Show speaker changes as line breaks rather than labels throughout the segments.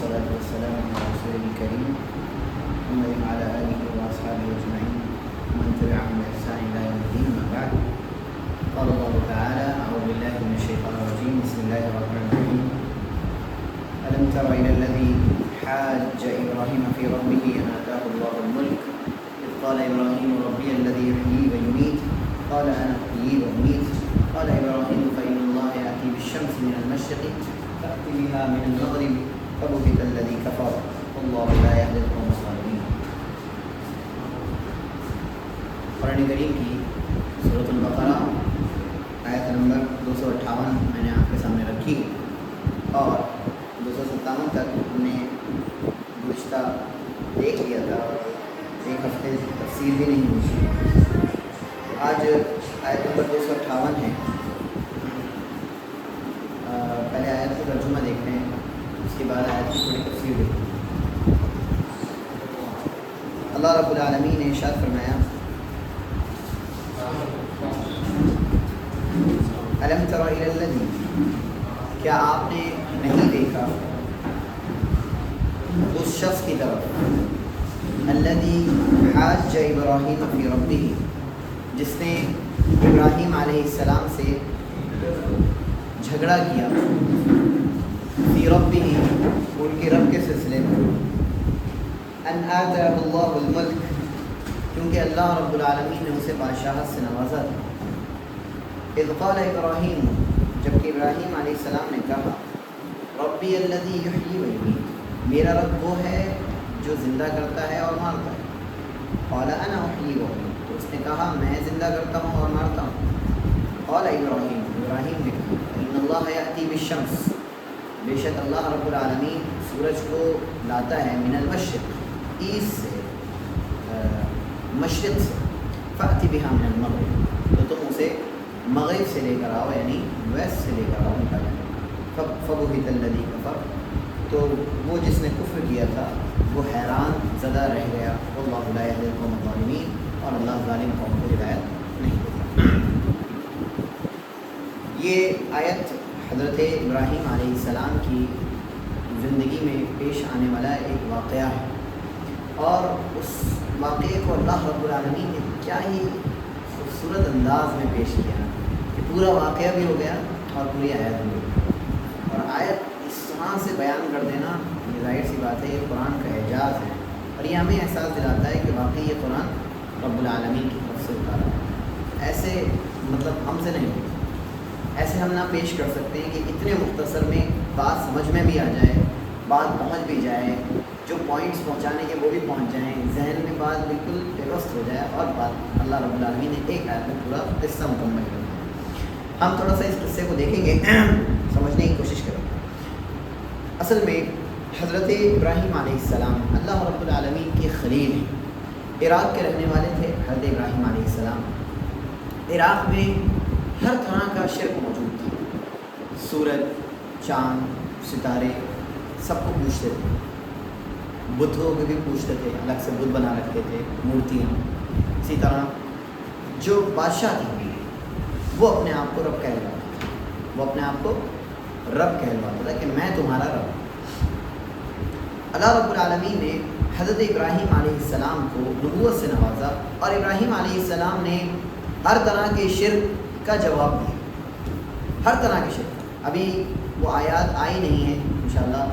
والصلاة والسلام على رسول الكريم محمد وعلى آله وأصحابه أجمعين ومن تبعهم بإحسان إلى يوم الدين. أما بعد، قال الله تعالى: أعوذ بالله من الشيطان الرجيم، بسم الله الرحمن الرحيم. ألم تر إلى الذي حاج إبراهيم في ربه أن آتاه الله الملك إذ قال إبراهيم ربي الذي يحيي ويميت قال أنا أحيي وأميت قال إبراهيم فإن الله يأتي بالشمس من المشرق فأت بها من المغرب فبهت الذي كفر والله لا يهدي القوم الظالمين. قرآن کریم کی سورۃ البقرہ آیت نمبر 258 میں نے آپ کے سامنے رکھی اور 257 تک ہم نے گزشتہ دیکھ لیا تھا اور ایک ہفتے تفصیل بھی نہیں ہوئی. آج آیت نمبر 258 ہے. پہلے آیت کا ترجمہ دیکھتے ہیں، اس کے بعد آیت کی تھوڑی تفصیل دیکھتے ہیں. اللہ رب العالمین نے ارشاد فرمایا: الم تر الی الذی، کیا آپ نے نہیں دیکھا اس شخص کی طرف، الذی حاج ابراہیم فی ربہ، جس نے ابراہیم علیہ السلام سے جھگڑا کیا، فی ربہ، ان کے رب کے سلسلے میں، ان آتاہ اللہ الملک، کیونکہ اللہ رب العالمین نے اسے بادشاہت سے نوازا تھا. اذ قال ابراہیم، جبکہ ابراہیم علیہ السلام نے کہا، ربی الذی یحیی و یمیت، میرا رب وہ ہے جو زندہ کرتا ہے اور مارتا ہے. قال انا احیی و امیت، تو اس نے کہا میں زندہ کرتا ہوں اور مارتا ہوں. قال ابراہیم، ابراہیم نے کہا، ان اللہ یأتی بالشمس، بے شک اللہ رب العالمین سورج کو لاتا ہے، من المشرق، ایسٹ سے، مشرق سے، فأتی بہا من المغرب، تو تم اسے مغرب سے لے کر آؤ، یعنی ویسٹ سے لے کر آؤ، نکالا. فبہت الذی کفر، تو وہ جس نے کفر کیا تھا وہ حیران زدہ رہ گیا. واللہ لا یہدی القوم الظالمین، اور اللہ ظالم قوم کو ہدایت نہیں دیتا. یہ آیت حضرت ابراہیم علیہ السلام کی زندگی میں پیش آنے والا ایک واقعہ ہے، اور اس واقعے کو اللہ رب العالمین نے کیا ہی خوبصورت انداز میں پیش کیا کہ پورا واقعہ بھی ہو گیا اور پوری آیت بھی ہو گئی. اور آیت اس طرح سے بیان کر دینا، یہ ظاہر سی بات ہے، یہ قرآن کا اعجاز ہے، اور یہ ہمیں احساس دلاتا ہے کہ واقعی یہ قرآن رب العالمین کی طرف سے اتارا ہے. ایسے مطلب ہم سے نہیں، ایسے ہم نہ پیش کر سکتے ہیں کہ اتنے مختصر میں بات سمجھ میں بھی آ جائے، بات پہنچ بھی جائے، جو پوائنٹس پہنچانے کے وہ بھی پہنچ جائیں، ذہن میں بات بالکل درست ہو جائے، اور بات اللہ رب العالمین نے ایک آیت میں پورا قصہ مکمل کر دیا. ہم تھوڑا سا اس قصے کو دیکھیں گے، سمجھنے کی کوشش کریں. اصل میں حضرت ابراہیم علیہ السلام اللہ رب العالمین کے خلیل ہیں. عراق کے رہنے والے تھے حضرت ابراہیم علیہ السلام. عراق میں ہر طرح کا شرک موجود تھا. سورج، چاند، ستارے سب کو پوجتے تھے. بتوں کو بھی پوجتے تھے، الگ سے بت بنا رکھتے تھے، مورتیاں. اسی طرح جو بادشاہ تھے وہ اپنے آپ کو رب کہلواتا تھا، وہ اپنے آپ کو رب کہلواتا تھا کہ میں تمہارا رب ہوں. اللہ رب العالمین نے حضرت ابراہیم علیہ السلام کو نبوت سے نوازا، اور ابراہیم علیہ السلام نے ہر طرح کے شرک کا جواب دیا، ہر طرح کے شرک. ابھی وہ آیات آئی نہیں ہیں، انشاءاللہ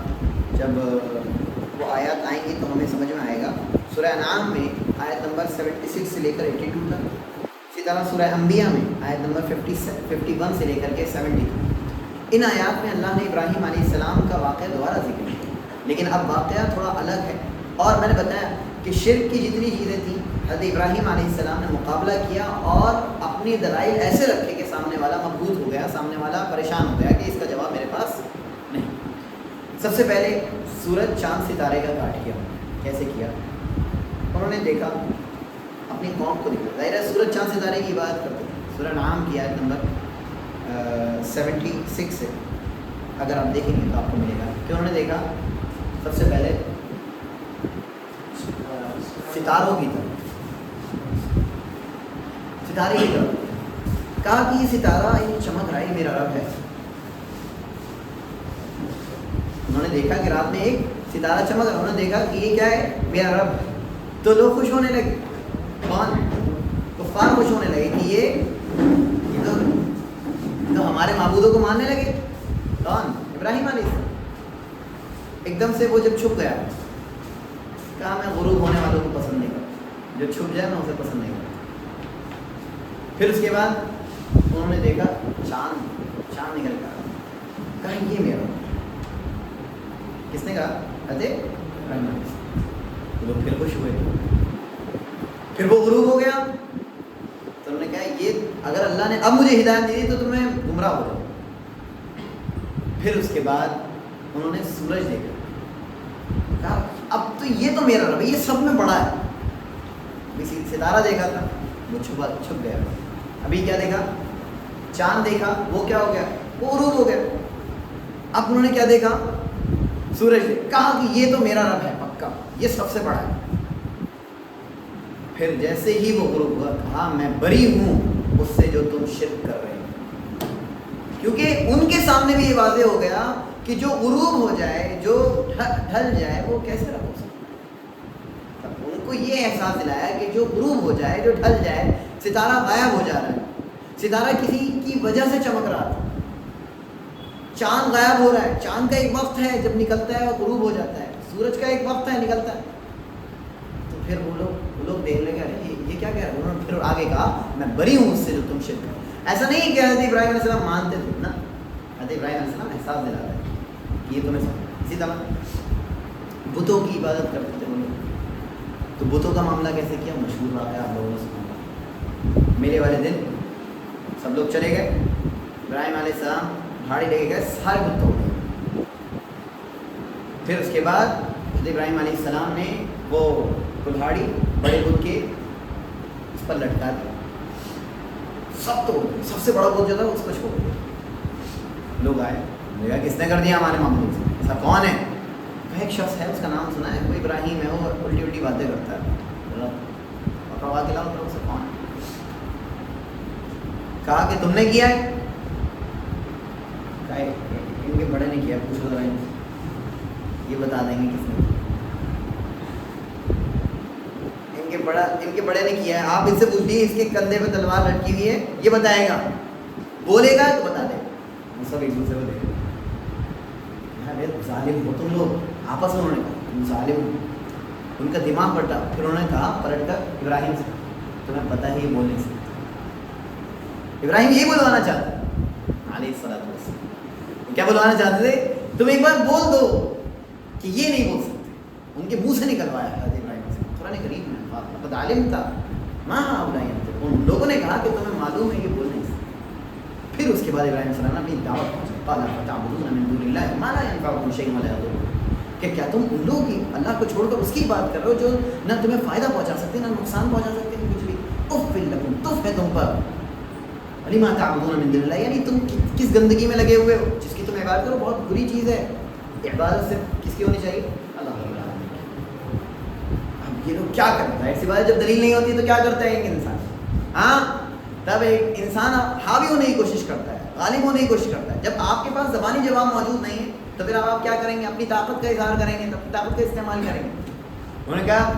جب وہ آیات آئیں گی تو ہمیں سمجھ میں آئے گا. سورہ انعام میں آیت نمبر 76 سے لے کر 82 تک، اسی طرح سورہ انبیاء میں آیت نمبر 51 سے لے کر کے 70 تک، ان آیات میں اللہ نے ابراہیم علیہ السلام کا واقعہ دوبارہ ذکر کیا. لیکن اب واقعہ تھوڑا الگ ہے، اور میں نے بتایا کہ شرک کی جتنی چیزیں تھیں حضرت ابراہیم علیہ السلام نے مقابلہ کیا، اور اپنی دلائل ایسے رکھے کہ سامنے والا مبہوت ہو گیا، سامنے والا پریشان ہو گیا کہ اس کا جواب میرے پاس نہیں. سب سے پہلے سورج، چاند، ستارے کا کاٹ کیا. کیسے کیا؟ انہوں نے دیکھا، اپنی قوم کو دیکھا. ظاہر ہے سورج، چاند، ستارے کی عبادت کرتے تھے. سورہ انعام کی آیت نمبر 76 سے اگر آپ دیکھیں گے تو آپ کو ملے گا کہ انہوں نے دیکھا سب سے پہلے ستاروں کی طرف، ستارے کی طرف کہا کہ یہ ستارہ یہ چمک رہا ہے، میرا رب ہے. انہوں نے دیکھا کہ رات میں ایک ستارہ چمک رہا, انہوں نے دیکھا کہ یہ کیا ہے, میرا رب. تو لوگ خوش ہونے لگے. کون؟ کفار خوش ہونے لگے کہ یہ تو ہمارے معبودوں کو ماننے لگے. کون؟ ابراہیم علیہ السلام. ایک دم سے وہ جب چھپ گیا, کہا میں غروب ہونے والوں کو پسند نہیں کرتا, جو چھپ جائے میں اسے پسند نہیں کرتا. پھر اس کے بعد انہوں نے دیکھا چاند نکل کر, کہا یہ میرا. کس نے کہا؟ ابراہیم علیہ السلام. لوگ پھر خوش ہوئے. پھر وہ غروب ہو گیا. تو انہوں نے کہا یہ اگر اللہ نے اب مجھے ہدایت دی تو تمہیں گمراہ ہو جاؤ. پھر اس کے بعد انہوں نے سورج دیکھا, کہا اب تو یہ تو میرا رب ہے, یہ سب میں بڑا ہے. کسی ستارہ دیکھا تھا وہ چھپ گیا. ابھی کیا دیکھا؟ چاند دیکھا, وہ کیا ہو گیا؟ وہ غروب ہو گیا. اب انہوں نے کیا دیکھا؟ سورج. کہا کہ یہ تو میرا رب ہے پکا, یہ سب سے بڑا ہے. پھر جیسے ہی وہ غروب ہوا, کہا میں بری ہوں اس سے جو تم شرک کر رہے ہو. کیونکہ ان کے سامنے بھی یہ واضح ہو گیا کہ جو غروب ہو جائے, جو ڈھل جائے, وہ کیسے رب ہو سکتا. ان کو یہ احساس دلایا کہ جو غروب ہو جائے, جو ڈھل جائے, ستارہ غائب ہو جا رہا ہے. ستارہ کسی کی وجہ سے چمک رہا تھا. چاند غائب ہو رہا ہے. چاند کا ایک وقت ہے جب نکلتا ہے اور غروب ہو جاتا ہے. سورج کا ایک وقت ہے نکلتا ہے. تو پھر وہ لوگ دیکھ لے گئے یہ کیا کہہ رہے ہیں. انہوں نے پھر آگے کہا میں بری ہوں اس سے جو تم شرک کرو. ایسا نہیں کہ حضرت ابراہیم علیہ السلام مانتے تھے نا. حضرت ابراہیم علیہ السلام احساس دلاتا ہے کہ یہ تمہیں سمجھ. اسی طرح بتوں کی عبادت کرتے تھے وہ لوگ. تو بتوں کا معاملہ کیسے کیا, مشہور واقعہ آپ لوگوں نے سنا. میلے والے دن سب لوگ چلے گئے. ابراہیم علیہ السلام پہاڑی لے کے گئے, سارے بت توڑ دیے. پھر اس کے بعد حضرت ابراہیم علیہ السلام نے وہ کلہاڑی بڑے بت کے اس پر لٹکا دیا. سب توڑ دیے. سب سے بڑا بت جو تھا اس کو چھوڑ دیا. لوگ آئے, دیکھا کس نے کر دیا ہمارے معاملے سے, ایسا کون ہے. ایک شخص ہے, اس کا نام سنا ہے, وہ ابراہیم ہے, وہ الٹی الٹی باتیں کرتا ہے. پکڑوا کے لاؤ تو سے کون ہے. کہا کہ تم نے کیا ہے. کہا ان کے بڑے نے کیا. پوچھو ذرا یہ بتا دیں گے کس نے. ان کے بڑے نے کیا ہے. آپ ان سے پوچھ لیجیے اس کے کندھے پہ تلوار لٹکی ہوئی ہے, یہ بتائے گا. بولے گا تو بتا دے. وہ سب ایک دوسرے کو دیکھیں. ظالم ہو تم لوگ. آپس میں انہوں نے کہا تم ظالم ہو. ان کا دماغ پلٹا. پھر انہوں نے کہا پلٹ کر ابراہیم سے, تمہیں پتہ ہے یہ بول نہیں سکتا. ابراہیم یہی بلوانا چاہتے علیہ الصلوۃ والسلام. کیا بلوانا چاہتے تھے؟ تم ایک بار بول دو کہ یہ نہیں بول سکتے. ان کے منہ سے نکلوایا حضرت ابراہیم سے. قرآن کریم میں قد علمت ما هؤلاء ينطقون. ان لوگوں نے کہا کہ تمہیں معلوم ہے یہ بول نہیں سکتے. پھر اس کے بعد ابراہیم صلی اللہ علیہ وسلم نے اپنی دعوت پہنچائی. قال فتعبدون من دون الله ما لا ينفعكم شيئا ولا يضركم. کہ کیا تم ان لوگوں کی, اللہ کو چھوڑ کر اس کی بات کر رہے ہو جو نہ تمہیں فائدہ پہنچا سکتے نہ نقصان پہنچا سکتے ہیں کچھ بھی. اف لکم, تف ہے تم پر. لما تعبدون من دون الله, یعنی تم کس گندگی میں لگے ہوئے ہو جس کی تم عبادت کرو. بہت بری چیز ہے. عبادت سے کس کی ہونی چاہیے؟ اللہ رب العالمین. اب یہ لوگ کیا کرتا ہے ایسی بات جب دلیل نہیں ہوتی تو کیا کرتا ہے ایک انسان؟ ہاں تب ایک انسان حاوی ہونے کی کوشش کرتا ہے, غالب ہونے کی کوشش کرتا ہے. جب آپ کے پاس زبانی جواب موجود نہیں ہے تو پھر آپ کیا کریں گے؟ اپنی طاقت کا اظہار کریں گے, اپنی طاقت کا استعمال کریں گے. انہوں نے کہا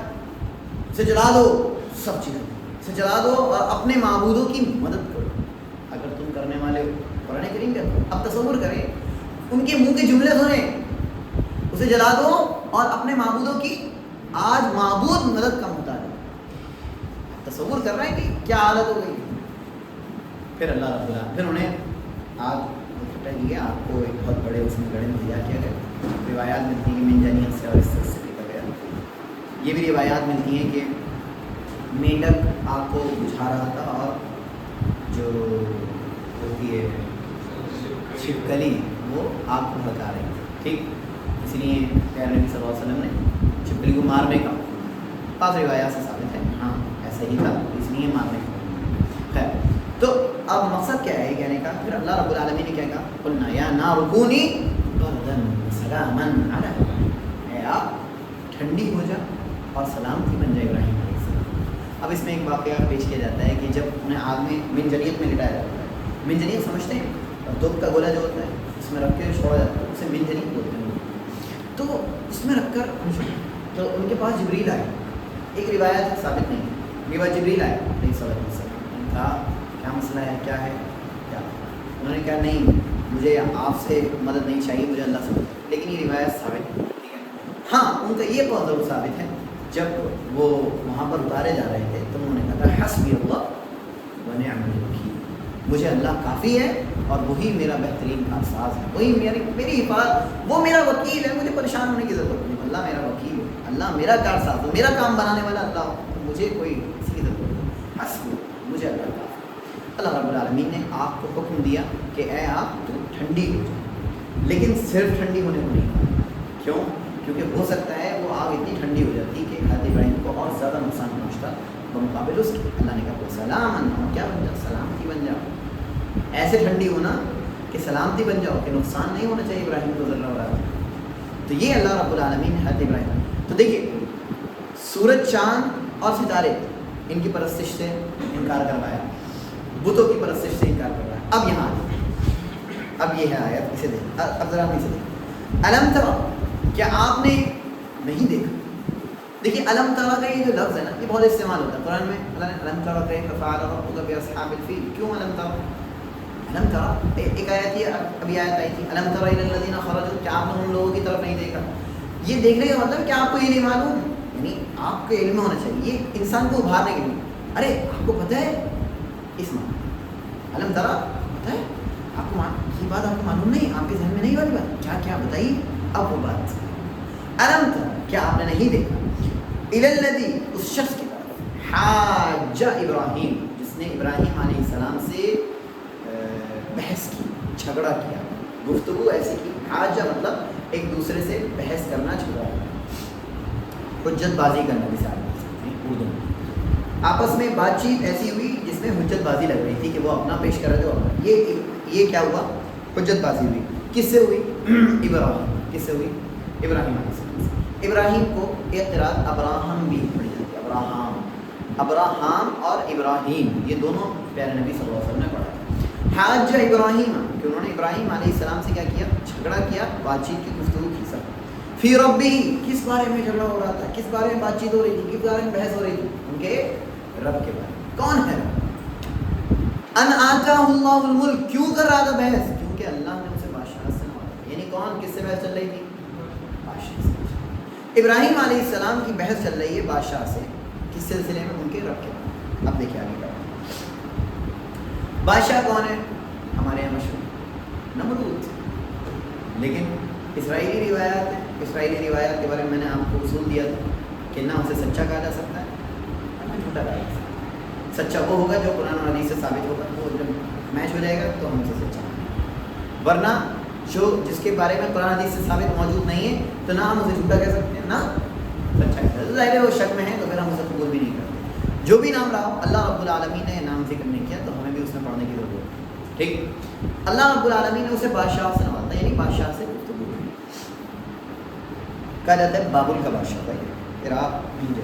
اسے جلا دو, سب چیزیں اسے جلا دو اور اپنے معبودوں کی مدد کرو اگر تم کرنے والے ہو. قرآن کریم کا اب تصور کریں, ان کے منہ کے جملے سنیں, اسے جلا دو اور اپنے معبودوں کی. آج معبود مدد کا محتاج ہے. تصور کر رہے ہیں کہ کیا حالت ہو گئی. پھر اللہ رب العالمین پھر انہیں آگ لیا, آپ کو ایک بہت بڑے اس میں گڑھے میں دیا کیا گیا. روایات ملتی ہیں کہ منجنیت سے اور اس طرح سے نکل گیا. یہ بھی روایات ملتی ہیں کہ مینڈک آگ کو بجھا رہا تھا اور جو ہوتی ہے چھپکلی وہ آگ کو بھڑکا رہی تھی. ٹھیک, اس لیے پیارے نبی صلی اللہ علیہ وسلم نے چھپکلی کو مارنے کا بعض روایات سے ثابت ہے ہاں ایسا ہی تھا, اس لیے مارنے کا. خیر, تو اب مقصد کیا ہے کہنے کا؟ پھر اللہ رب العالمین نے کیا کہا, قلنا یا نار کونی بردا سلاما علی ابراہیم, اے آگ ٹھنڈی ہو جا اور سلامتی بن جائے ابراہیم علیہ السلام. اب اس میں ایک واقعہ پیش کیا جاتا ہے کہ جب انہیں آگ میں منجنیت میں لٹایا جاتا ہے. منجنیت سمجھتے ہیں, دودھ کا گولا جو ہوتا ہے اس میں رکھ کے چھوڑا جاتا ہے, اسے منجنیت بولتے ہیں. تو اس میں رکھ کر تو ان کے پاس جبریل آئے. ایک روایت ثابت نہیں ہے، یہ بات جبریل آئے نہیں صلی اللہ علیہ وسلم نے کہا کیا مسئلہ ہے، کیا ہے کیا؟ انہوں نے کہا نہیں مجھے آپ سے مدد نہیں چاہیے، مجھے اللہ سے مدد. لیکن یہ روایت ثابت نہیں. ٹھیک ہے، ہاں ان کا یہ قول ضرور ثابت ہے، جب وہ وہاں پر اتارے جا رہے تھے تو انہوں نے کہا تھا حسبی اللہ و نعم الوکیل، مجھے اللہ کافی ہے اور وہی میرا بہترین کارساز ہے، وہی میری حفاظت، وہ میرا وکیل ہے، مجھے پریشان ہونے کی ضرورت نہیں. اللہ میرا وکیل ہے، اللہ میرا کارساز ہے، میرا کام بنانے والا اللہ ہو، مجھے کوئی اس کی ضرورت نہیں. حسبی مجھے اللہ کافی. اللہ رب العالمین نے آگ کو حکم دیا کہ اے آگ تو ٹھنڈی ہو جائے، لیکن صرف ٹھنڈی ہونے کو نہیں. کیوں؟ کیونکہ ہو سکتا ہے وہ آگ اتنی ٹھنڈی ہو جاتی کہ حضرت ابراہیم کو اور زیادہ نقصان پہنچتا بمقابل اس کے. اللہ نے کہا سلام کیا بن جاؤ، سلامتی بن جاؤ. ایسے ٹھنڈی ہونا کہ سلامتی بن جاؤ، کہ نقصان نہیں ہونا چاہیے ابراہیم کو ذرہ برابر. تو یہ اللہ رب العالمین نے حضرت ابراہیم. تو دیکھیے سورج، چاند اور ستارے ان کی پرستش سے انکار کروایا، بتوں کی پرستش سے انکار کروایا. اب یہاں اب یہ ہے آیت، اسے دیکھ اب ذرا نہیں سے دیکھ. الم ترى، کیا آپ نے نہیں دیکھا؟ دیکھیے الم ترى کا یہ جو لفظ ہے نا، یہ بہت استعمال ہوتا ہے قرآن میں. اللہ نے الم ترى کیف فعل ربک باصحاب الفیل. کیوں الم ترى؟ الم ترى ایک آیت یہ ابھی آیت آئی تھی الم ترى الى الذین خرجوا، کیا آپ نے ان لوگوں کی طرف نہیں دیکھا؟ یہ دیکھنے کا مطلب کہ آپ کو یہ نہیں معلوم، یعنی آپ کو علم ہونا چاہیے. یہ انسان کو ابھارنے کے لیے. ارے آپ کو پتہ ہے اس میں الم ترى پتہ ہے آپ کو، یہ بات آپ کو معلوم نہیں، آپ کے ذہن میں نہیں والی بات، کیا کیا بتائیے. اب وہ بات الم ترى، کیا آپ نے نہیں دیکھا الی الذی، اس شخص کی طرف حاج ابراہیم، جس نے ابراہیم علیہ السلام سے بحث کی، جھگڑا کیا، گفتگو ایسی کی. حاجہ مطلب ایک دوسرے سے بحث کرنا، جھگڑا کرنا، حجت بازی کرنا. مثال اردو میں آپس میں بات چیت ایسی ہوئی جس میں حجت بازی لگ رہی تھی کہ وہ اپنا پیش کر رہے تھے اور یہ کیا ہوا، حجت بازی ہوئی. کس سے ہوئی؟ ابراہیم. کس سے ہوئی؟ ابراہیم علیہ السلام سے. ابراہیم کو ایک قرات ابراہم بھی پڑھی جاتی ہے. ابراہم اور ابراہیم یہ دونوں پیارے نبی صلی اللہ علیہ وسلم نے پڑھا. حاج ابراہیم کہ انہوں نے ابراہیم علیہ السلام سے کیا کیا، جھگڑا کیا، بات چیت کی، گفتگو کی. سب فی ربی، کس بارے میں جھگڑا ہو رہا تھا، کس بارے میں بات چیت ہو رہی تھی، کس بارے میں بحث ہو رہی تھی؟ ان کے رب کے بارے میں. کون ہے رب؟ ان آتاہ اللہ الملک. کیوں کر رہا تھا بحث؟ کیونکہ اللہ نے اسے بادشاہ سے نوازا. یعنی کون، کس سے بحث چل رہی تھی؟ بادشاہ سے. ابراہیم علیہ السلام کی بحث چل رہی ہے بادشاہ سے، کس سلسلے میں؟ ان کے رب کے بارے میں. اب دیکھیے آگے کیا بادشاہ کون ہے؟ ہمارے یہاں مشہور نمرود. لیکن اسرائیلی روایات ہیں، اسرائیلی روایات کے بارے میں نے آپ کو اصول دیا تھا کہ نہ اسے سچا کہا جا سکتا ہے نہ جھوٹا کہا جا سکتا ہے. سچا وہ ہوگا جو قرآن و حدیث سے ثابت ہوگا، وہ جب میچ ہو جائے گا تو ہم اسے سچا کہیں. ورنہ جو جس کے بارے میں قرآن حدیث سے ثابت موجود نہیں ہے تو نہ ہم اسے جھوٹا کہہ سکتے ہیں نہ سچا کہہ سکتے ہیں. ظاہر ہے وہ شک میں ہے تو پھر ہم اسے قبول بھی نہیں کرتے. جو بھی نام رہا ہو، اللہ رب العالمین نے نام ذکر نہیں کیا تو ہمیں بھی اس میں پڑھنے کی ضرورت ہے. ٹھیک، اللہ رب العالمین نے اسے بادشاہ سے نوازا، یعنی بادشاہ سے گفتگو کہا جاتا ہے. بابل کا بادشاہ تھا پھر آپ بھیجے.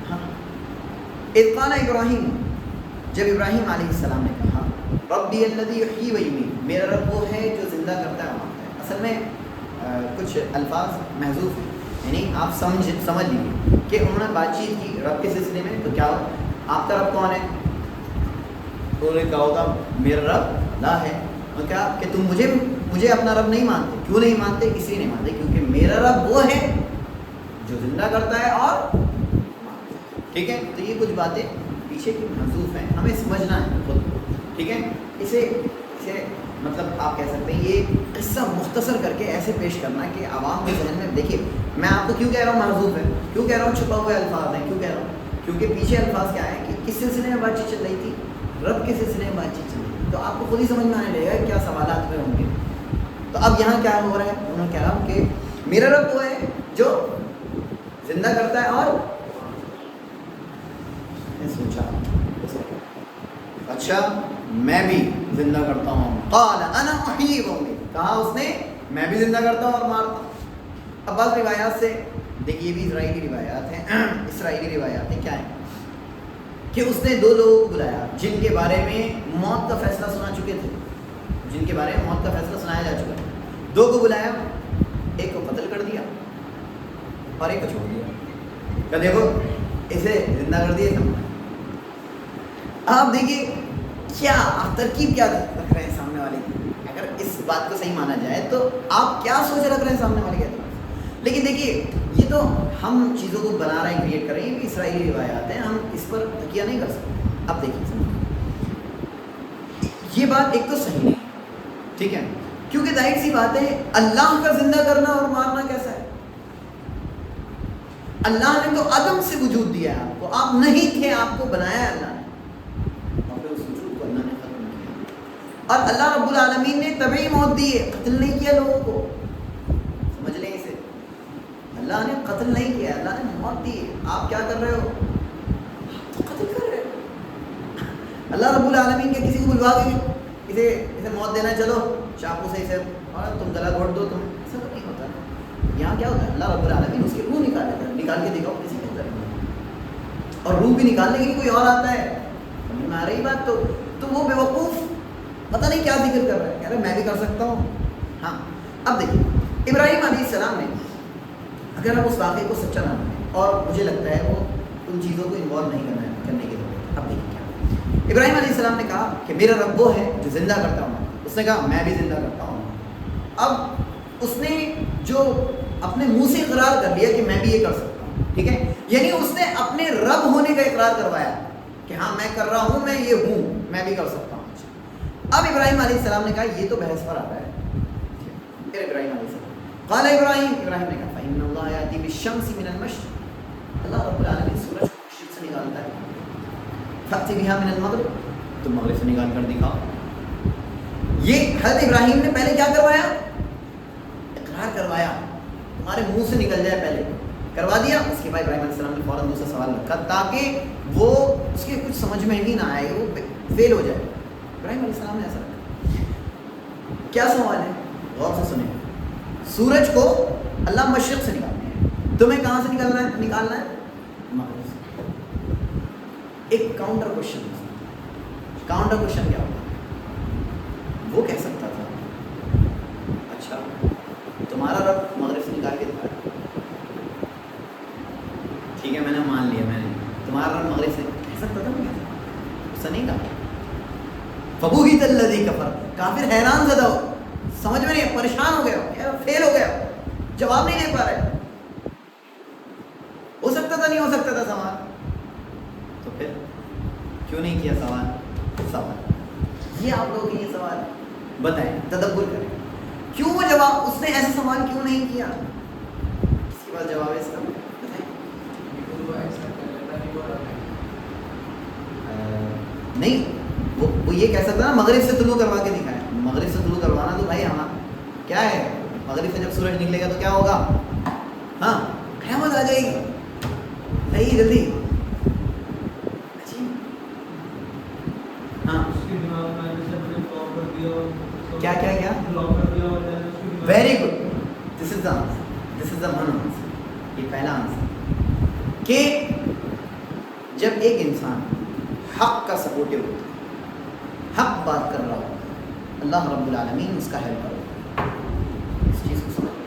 ہاں، اذ قال ابراہیم، جب ابراہیم علیہ السلام نے کہا ربی الذی یحیی و یمیت، میرا رب وہ ہے جو زندہ کرتا ہے اور مارتا ہے. اصل میں کچھ الفاظ محذوف ہیں، یعنی آپ سمجھ لیجیے کہ انہوں نے بات چیت کی رب کے سلسلے میں. تو کیا آپ کا رب کون ہے؟ انہوں نے کہا ہوگا میرا رب اللہ ہے. اور کیا کہ تم مجھے اپنا رب نہیں مانتے. کیوں نہیں مانتے؟ اس لیے نہیں مانتے کیونکہ میرا رب وہ ہے جو زندہ کرتا ہے اور مارتا ہے. ٹھیک ہے، تو یہ کچھ باتیں پیچھے کی محذوف ہیں، ہمیں سمجھنا ہے خود. ٹھیک ہے، اسے مطلب آپ کہہ سکتے ہیں یہ قصہ مختصر کر کے ایسے پیش کرنا کہ عوام کے ذہن میں. دیکھیے میں آپ کو کیوں کہہ رہا ہوں محذوف ہے، کیوں کہہ رہا ہوں چھپا ہوئے الفاظ ہیں، کیوں کہہ رہا ہوں کیونکہ پیچھے الفاظ کیا ہے کہ کس سلسلے میں بات چیت چل رہی تھی، رب کے سلسلے میں بات چیت چل رہی تھی. تو آپ کو خود ہی سمجھ میں آنے لگے گا کیا سوالات میں ہوں گے. تو اب یہاں کیا ہو رہا ہے، انہوں نے کہہ رہا ہوں کہ میرا رب وہ ہے جو زندہ کرتا ہے اور سوچا اچھا میں بھی زندہ کرتا ہوں. قال انا احیی و امیت، کہا اس نے میں بھی زندہ کرتا ہوں اور مارتا ہوں. اب بعض روایات سے دیکھیے، یہ بھی اسرائیلی روایات ہیں. اسرائیلی روایات ہیں کیا ہیں کہ اس نے دو لوگوں کو بلایا جن کے بارے میں موت کا فیصلہ سنا چکے تھے، جن کے بارے میں موت کا فیصلہ سنایا جا چکا ہے. دو کو بلایا ایک کو قتل کر دیا اور ایک کو چھوڑ دیا کہ دیکھو اسے زندہ کر دیا. آپ دیکھیے کیا ترکیب کیا رکھ رہے ہیں سامنے والے کی. اگر اس بات کو صحیح مانا جائے تو آپ کیا سوچ رکھ رہے ہیں سامنے والے کے اعتبار سے. لیکن دیکھیے یہ تو ہم چیزوں کو بنا رہے ہیں, کریٹ کر رہے ہیں, یہ بھی اسرائیلی روایات ہیں, ہم اس پر تکیہ نہیں کر سکتے. اب دیکھیے یہ بات ایک تو صحیح نہیں, ٹھیک ہے, کیونکہ ظاہر سی بات ہے اللہ کا زندہ کرنا اور مارنا کیسا ہے. اللہ نے تو عدم سے وجود دیا ہے آپ کو, آپ نہیں تھے, آپ کو بنایا ہے اللہ نے, اور پھر اس وجود کو اللہ نے ختم کیا. اور اللہ رب العالمین نے طبعی موت دی ہے, قتل نہیں کیا لوگوں کو. سمجھ لیں اسے, اللہ نے قتل نہیں کیا, اللہ نے موت دی ہے. آپ کیا کر رہے ہو, قتل کر رہے ہو. اللہ رب العالمین کے کسی کو بلوا کے اسے موت دینا, چلو چاقو سے اسے اور تم گلا گھونٹ دو, تم ایسا تو نہیں ہوتا. یہاں کیا ہوتا ہے, اللہ رب العالمین اس کی روح نکال لیتا ہے, نکال کے دیکھو کسی کے اندر, اور روح بھی نکالنے کے لیے کوئی اور آتا ہے. سمجھ میں آ رہی بات. تو وہ بیوقوف پتہ نہیں کیا ذکر کر رہا ہے, کہہ رہا ہے میں بھی کر سکتا ہوں. ہاں اب دیکھیے ابراہیم علیہ السلام نے, اگر ہم اس واقعے کو سچا نہ مانیں, اور مجھے لگتا ہے وہ ان چیزوں کو انوالو نہیں کرنے کی ضرورت. اب دیکھیے کیا ابراہیم علیہ السلام نے کہا کہ میرا رب وہ ہے جو زندہ کرتا ہوں. اس نے کہا میں بھی زندہ کرتا ہوں. اب اس نے جو اپنے منہ سے اقرار کر لیا کہ میں بھی یہ کر سکتا ہوں, ٹھیک ہے, یعنی اس نے اپنے رب ہونے کا اقرار کروایا کہ ہاں میں کر رہا ہوں, میں یہ ہوں, میں بھی کر سکتا ہوں. اب ابراہیم علیہ السلام نے کہا یہ تو بحث پر آتا ہے. پھر ابراہیم علیہ السلام قال ابراہیم نے کہا فإن اللہ یأتی بالشمس من المشرق, اللہ رب العالمین سورج کو مشرق سے نکالتا ہے, فأتی بہا من المغرب, تم مغرب سے نکال کر دکھاؤ. یہ حضرت ابراہیم نے پہلے کیا کروایا, اقرار کروایا, تمہارے منہ سے نکل جائے پہلے کروا دیا. اس کے بعد ابراہیم علیہ السلام نے فوراً دوسرا سوال رکھا تاکہ وہ اس کے کچھ سمجھ میں ہی نہ آئے, وہ فیل ہو جائے. ابراہیم علیہ السلام نے ایسا رکھا. کیا سوال ہے, غور سے سنیں. سورج کو اللہ مشرق سے نکالتے ہیں, تمہیں کہاں سے نکالنا ہے, مغرب سے. ایک کاؤنٹر کوشچن کیا ہوگا, وہ کہہ سکتا تھا اچھا تمہارا رب مغرب سے نکال کے دکھایا, ٹھیک ہے میں نے مان لیا, میں نے تمہارا رب مغرب سے کہہ سکتا تھا, ایسا نہیں کہا. فبوہت الذی کفر, کافر حیران زدہ ہو, سمجھ میں نہیں, پریشان ہو گیا, فیل ہو گیا, جواب نہیں دے پا رہے. ہو سکتا تھا نہیں ہو سکتا تھا سوال, تو پھر کیوں نہیں کیا سوال. یہ آپ لوگوں کے یہ سوال بتائیں, تدبر کریں, کیوں وہ جواب, اس نے ایسا سوال کیوں نہیں کیا. اس کے بعد جواب ہے اس کا, بتائیں. نہیں وہ یہ کہہ سکتا نا مغرب سے طلوع کروا کے دکھائے. مغرب سے طلوع کروانا تو بھائی ہمارا کیا ہے, مغرب سے جب سورج نکلے گا تو کیا ہوگا, ہاں قیامت آ جائے گی. نہیں جلدی, ہاں کیا very good, this is the one answer. یہ پہلا آنسر کہ جب ایک انسان حق کا سپورٹیو ہوتا ہے, حق بات کر رہا ہوتا ہے, اللہ رب العالمین اس کا ہیلپر ہوتا ہے. اس چیز کو سمجھ,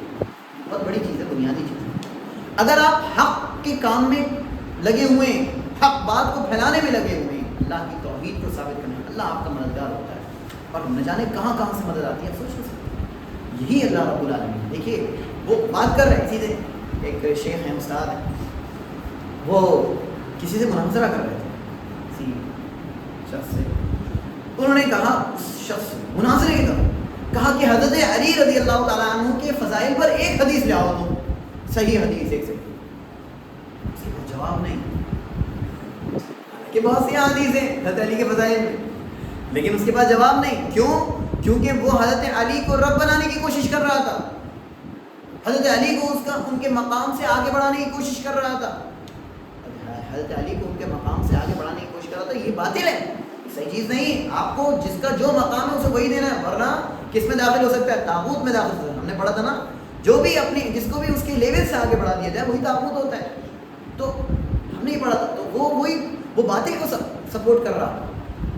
بہت بڑی چیز ہے, بنیادی چیز ہے. اگر آپ حق کے کام میں لگے ہوئے ہیں, حق بات کو پھیلانے میں لگے ہوئے ہیں, اللہ کی توحید کو ثابت کرنے میں, اللہ آپ کا مددگار ہوتا ہے. اور نہ جانے کہاں کہاں سے مدد آتی ہے, سوچ نہیں سکتے. یہی اللہ رب العالمین. دیکھیے وہ بات کر رہے ہیں سیدھے, ایک شیخ ہیں, استاد ہیں, وہ کسی سے مناظرہ کر رہے تھے, کسی شخص سے. انہوں نے کہا, اس شخص مناظرے کی طرف کہا کہ حضرت علی رضی اللہ تعالیٰ عنہ کے فضائل پر ایک حدیث لے آؤ, تو صحیح حدیث ایک سے. اس کے پاس جواب نہیں, کہ بہت سی حدیث ہیں حضرت علی کے فضائل میں, لیکن اس کے پاس جواب نہیں. کیوں, کیونکہ وہ حضرت علی کو رب بنانے کی کوشش کر رہا تھا, حضرت علی کو ان کے مقام سے آگے بڑھانے کی کوشش کر رہا تھا, حضرت علی کو ان کے مقام سے آگے بڑھانے کی کوشش کر رہا تھا. یہ باطل ہے, صحیح چیز نہیں. آپ کو جس کا جو مقام ہے اسے وہی دینا ہے, ورنہ کس میں داخل ہو سکتا ہے, تاغوت میں داخل ہو سکتا ہے. ہم نے پڑھا تھا نا, جو بھی اپنی جس کو بھی اس کے لیول سے آگے بڑھا دیا جائے وہی تاغوت ہوتا ہے. تو ہم نے یہ پڑھا تھا, تو وہ باطل کو سپورٹ کر رہا.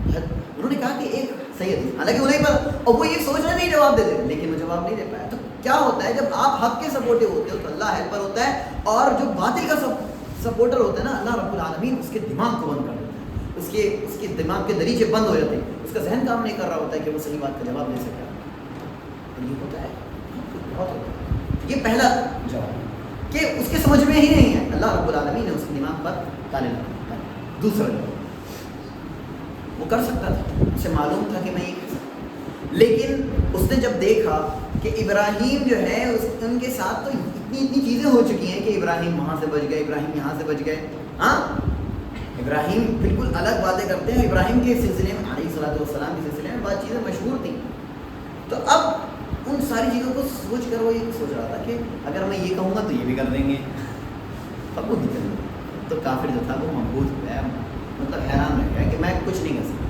انہوں نے کہا کہ ایک صحیح حدیث, حالانکہ انہیں پتا, اور وہ یہ سوچ رہے نہیں جواب دے دے لیکن وہ جواب نہیں دے پایا. تو کیا ہوتا ہے جب آپ حق کے سپورٹو ہوتے ہو تو اللہ ہیلپر ہوتا ہے, اور جو باطل کا سپورٹر ہوتا ہے نا, اللہ رب العالمین اس کے دماغ کو بند کر دیتا ہے, اس کے دماغ کے دریچے بند ہو جاتے ہیں, اس کا ذہن کام نہیں کر رہا ہوتا ہے کہ وہ صحیح بات کا جواب دے سکے. یہ ہوتا ہے, بہت ہوتا ہے. یہ پہلا جواب کہ اس کے سمجھ میں ہی نہیں ہے, اللہ رب العالمین نے اس کے دماغ پر تالے لگائے. دوسرا جواب وہ کر سکتا تھا, اسے معلوم تھا کہ میں یہ کر سکتا, لیکن اس نے جب دیکھا کہ ابراہیم جو ہے ان کے ساتھ تو اتنی چیزیں ہو چکی ہیں کہ ابراہیم وہاں سے بچ گئے, ابراہیم یہاں سے بچ گئے. ہاں, ابراہیم بالکل الگ باتیں کرتے ہیں. ابراہیم کے سلسلے میں علیہ الصلوۃ والسلام کے سلسلے میں بات چیزیں مشہور تھیں. تو اب ان ساری چیزوں کو سوچ کر وہ یہ سوچ رہا تھا کہ اگر میں یہ کہوں گا تو یہ بھی کر دیں گے, اب وہ نہیں کر دیں. تو کافر جو تھا وہ مبہوت ہو گیا, مطلب حیران رہ گیا کہ میں کچھ نہیں کر سکتا.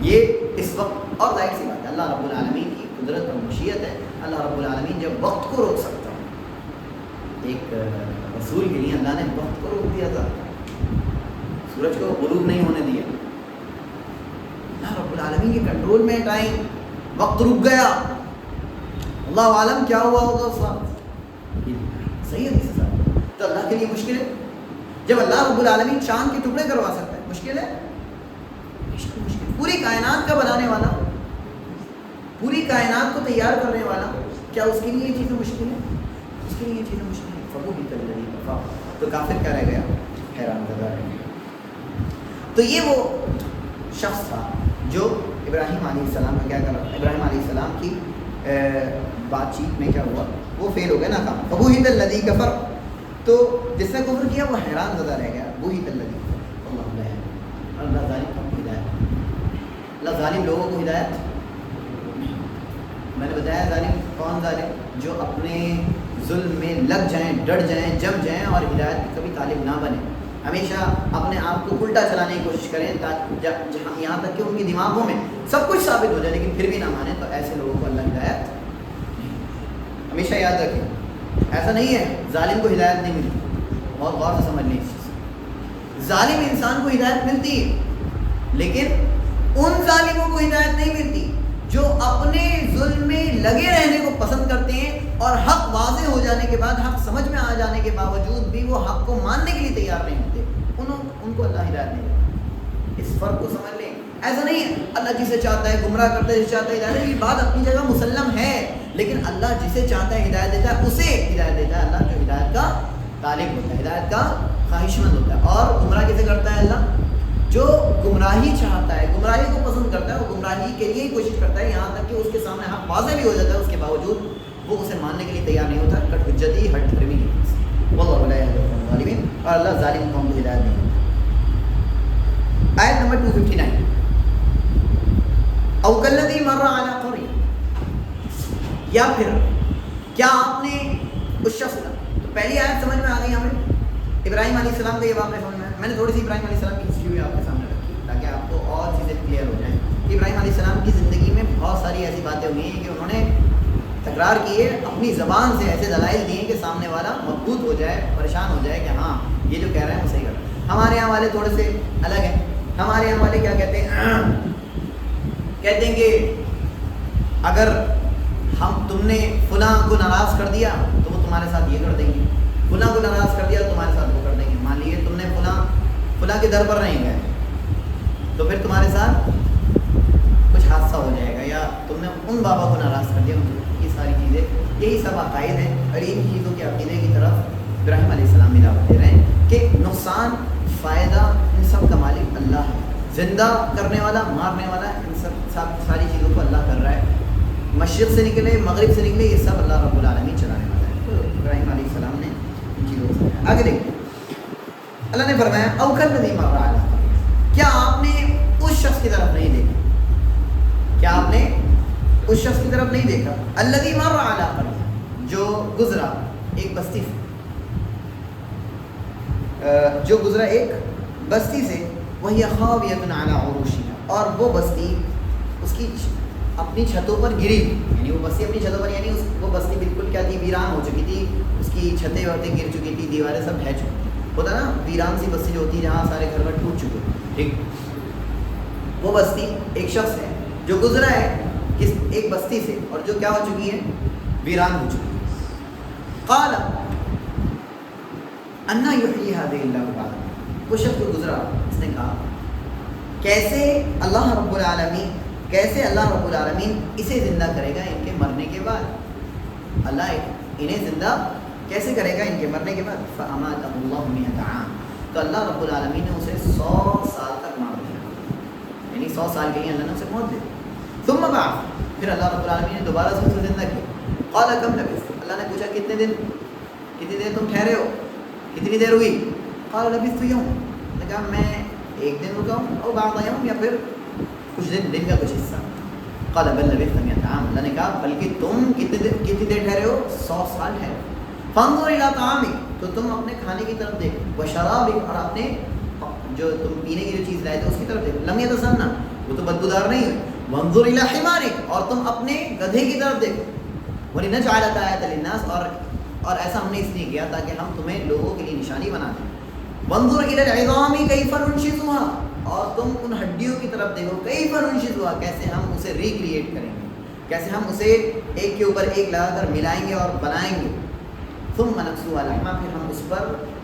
یہ اس وقت, اور ظاہر سی بات ہے اللہ رب العالمین کی قدرت اور مشیت ہے. اللہ رب العالمین جب وقت کو روک سکتا ہے, ایک رسول کے لیے اللہ نے وقت کو روک دیا تھا, سورج کو غروب نہیں ہونے دیا. اللہ رب العالمین کے کنٹرول میں ٹائم, وقت رک گیا, اللہ عالم کیا ہوا ہوگا اس وقت. صحیح ہے صاحب, تو اللہ کے لیے مشکل ہے. جب اللہ رب العالمین چاند کے ٹکڑے کروا سکتا ہے, مشکل ہے. مشکل. پوری کائنات کا بنانے والا, پوری کائنات کو تیار کرنے والا, کیا اس کے لیے یہ چیزیں مشکل ہیں؟ اس کے لیے یہ چیزیں مشکل ہیں. فبو بھی تلری کفا, تو کافر کیا رہ گیا, حیران زدہ رہ گیا. تو یہ وہ شخص تھا جو ابراہیم علیہ السلام کا کیا کر رہا تھا. ابراہیم علیہ السلام کی بات چیت میں کیا ہوا, وہ فیل ہو گیا, ناکام. فبوہت الذی کفر, تو جس نے کفر کیا وہ حیران زدہ رہ گیا. بوہت الذی کفر, اللہ ظالم کو ہدایت, اللہ ظالم لوگوں کو ہدایت. میں نے بتایا ظالم کون ظالم, جو اپنے ظلم میں لگ جائیں, ڈٹ جائیں, جم جائیں اور ہدایت کی کبھی طالب نہ بنے, ہمیشہ اپنے آپ کو الٹا چلانے کی کوشش کریں جہاں یہاں تک کہ ان کی دماغوں میں سب کچھ ثابت ہو جائے لیکن پھر بھی نہ مانیں. تو ایسے لوگوں کو اللہ ہدایت ہمیشہ یاد رکھیں. ایسا نہیں ہے ظالم کو ہدایت نہیں ملتی, بہت غور سے سمجھنے اس چیز. ظالم انسان کو ہدایت ملتی ہے لیکن ان ظالموں کو ہدایت نہیں ملتی جو اپنے ظلم میں لگے رہنے کو پسند کرتے ہیں اور حق واضح ہو جانے کے بعد, حق سمجھ میں آ جانے کے باوجود بھی وہ حق کو ماننے کے لیے تیار نہیں ہوتے. ان کو اللہ ہدایت نہیں دیتا. اس فرق کو سمجھ لیں. ایسا نہیں ہے اللہ جسے چاہتا ہے گمراہ کرتا ہے, جسے چاہتا ہے ہدایت. یہ بات اپنی جگہ مسلم ہے, لیکن اللہ جسے چاہتا ہے ہدایت دیتا ہے, اسے ہدایت دیتا ہے. اللہ جو ہدایت کا طالب ہوتا ہے, ہدایت کا خواہش مند ہوتا ہے. اور گمراہ کیسے کرتا ہے اللہ, جو گمراہی چاہتا ہے, گمراہی کو پسند کرتا ہے, وہ گمراہی کے لیے ہی کوشش کرتا ہے, یہاں تک کہ اس کے سامنے حق واضح بھی ہو جاتا ہے, اس کے باوجود وہ اسے ماننے کے لیے تیار نہیں ہوتا. کٹ حجتی ہٹ دھرمی کی وجہ سے. واللہ لا یہدی القوم الظالمین, اور اللہ ظالم قوم کو ہدایت نہیں دیتا. آیت نمبر 259, او کالذی مر علی قریہ, یا پھر کیا آپ نے اس شخص کا, تو پہلی آیت سمجھ میں آ گئی ہمیں, ابراہیم علیہ السلام کا یہ واقعہ سمجھ میں آیا. میں نے تھوڑی سی ابراہیم علیہ السلام کی ہسٹری بھی آپ کے سامنے رکھی تاکہ آپ کو اور چیزیں کلیئر ہو جائیں. کہ ابراہیم علیہ السلام کی زندگی میں بہت ساری ایسی باتیں ہوئی ہیں کہ انہوں نے تکرار کی ہے, اپنی زبان سے ایسے دلائل دیے کہ سامنے والا مبہوت ہو جائے, پریشان ہو جائے کہ ہاں یہ جو کہہ رہے ہیں وہ صحیح کر رہے ہیں. ہمارے یہاں والے تھوڑے سے الگ ہیں. ہمارے یہاں والے کیا کہتے ہیں, کہتے ہیں کہ اگر تم نے فلاں کو ناراض کر دیا تو وہ تمہارے ساتھ یہ کر دیں گے, فلاں کو ناراض کر دیا تو تمہارے ساتھ وہ کر دیں گے. مان لیجیے تم نے فلاں کے در پر نہیں گئے تو پھر تمہارے ساتھ کچھ حادثہ ہو جائے گا, یا تم نے ان بابا کو ناراض کر دیا. یہ ساری چیزیں, یہی سب عقائد ہیں, اور ان چیزوں کے عقیدے کی طرف ابراہیم علیہ السلام بھی دعوت دے رہے ہیں کہ نقصان فائدہ ان سب کا مالک اللہ ہے, زندہ کرنے والا, مارنے والا, ان سب ساری چیزوں کو اللہ کر رہا ہے. مشرق سے نکلے, مغرب سے نکلے, یہ سب اللہ رب العالمین چلانے والا ہے. تو ابراہیم علیہ السلام نے ان چیزوں کو سمجھا. آگے دیکھیں, اللہ نے فرمایا او کالذی مر علی قریہ, کیا آپ نے اس شخص کی طرف نہیں دیکھا, کیا آپ نے اس شخص کی طرف نہیں دیکھا, الذی مر علی قریہ, جو گزرا ایک بستی سے, جو گزرا ایک بستی سے, وہی خاویۃ علی عروشہا, اور وہ بستی اس کی اپنی چھتوں پر گری, یعنی وہ بستی اپنی چھتوں پر, یعنی وہ بستی بالکل کیا تھی, ویران ہو چکی تھی, اس کی چھتیں وتیں گر چکی تھی, دیواریں سب ڈھہ چکی تھی. ہوتا نا ویران سی بستی جو ہوتی ہے جہاں سارے گھر ٹوٹ چکے, ٹھیک. وہ بستی ایک شخص ہے جو گزرا ہے, کس ایک بستی سے، اور جو کیا ہو چکی ہے، ویران ہو چکی ہے. قال انا یحیی هذه اللہ بعد، وہ شخص جو گزرا اس نے کہا کیسے اللہ رب العالمین اسے زندہ کرے گا ان کے مرنے کے بعد، اللہ انہیں زندہ کیسے کرے گا ان کے مرنے کے بعد. فاماتہ اللہ 100 عام، تو اللہ رب العالمین نے اسے 100 سال تک مار دیا، یعنی 100 سال کے لیے اللہ نے اسے موت دی. ثم بعث، پھر اللہ رب العالمین نے دوبارہ سے اسے زندہ کیا. قال کم لبثت، اللہ نے پوچھا کتنی دیر تم ٹھہرے ہو، کتنی دیر ہوئی. قال لبثت یوم، نے کہا میں ایک دن رکا ہوں، اور بعض یوم، یا پھر کچھ دن کا کچھ حصہ. قال بل لبثت 100 عام، اللہ نے کہا بلکہ تم کتنی دیر ٹھہرے ہو، 100 سال ٹھہرے. فانظر الى طعامک، تو تم اپنے کھانے کی طرف دیکھو، وشرابک، اور اپنے جو تم پینے کی جو چیز لائے تھے اس کی طرف دیکھو. لم یتسنى، وہ تو بدبودار نہیں ہوئی. وانظر الى حمارک، اور تم اپنے گدھے کی طرف دیکھو. ولنجعلک آیۃ للناس، اور ایسا ہم نے اس لیے کیا تاکہ ہم تمہیں لوگوں کے لیے نشانی بنا دیں. وانظر الى العظام کیف ننشزها، اور تم ان ہڈیوں کی طرف دیکھو، کیف ننشزها، کیسے ہم اسے ریکریٹ کریں گے، کیسے ہم اسے ایک کے اوپر ایک لگا کر ملائیں گے اور بنائیں گے. ثم نكسوها لحما، پھر ہم اس پر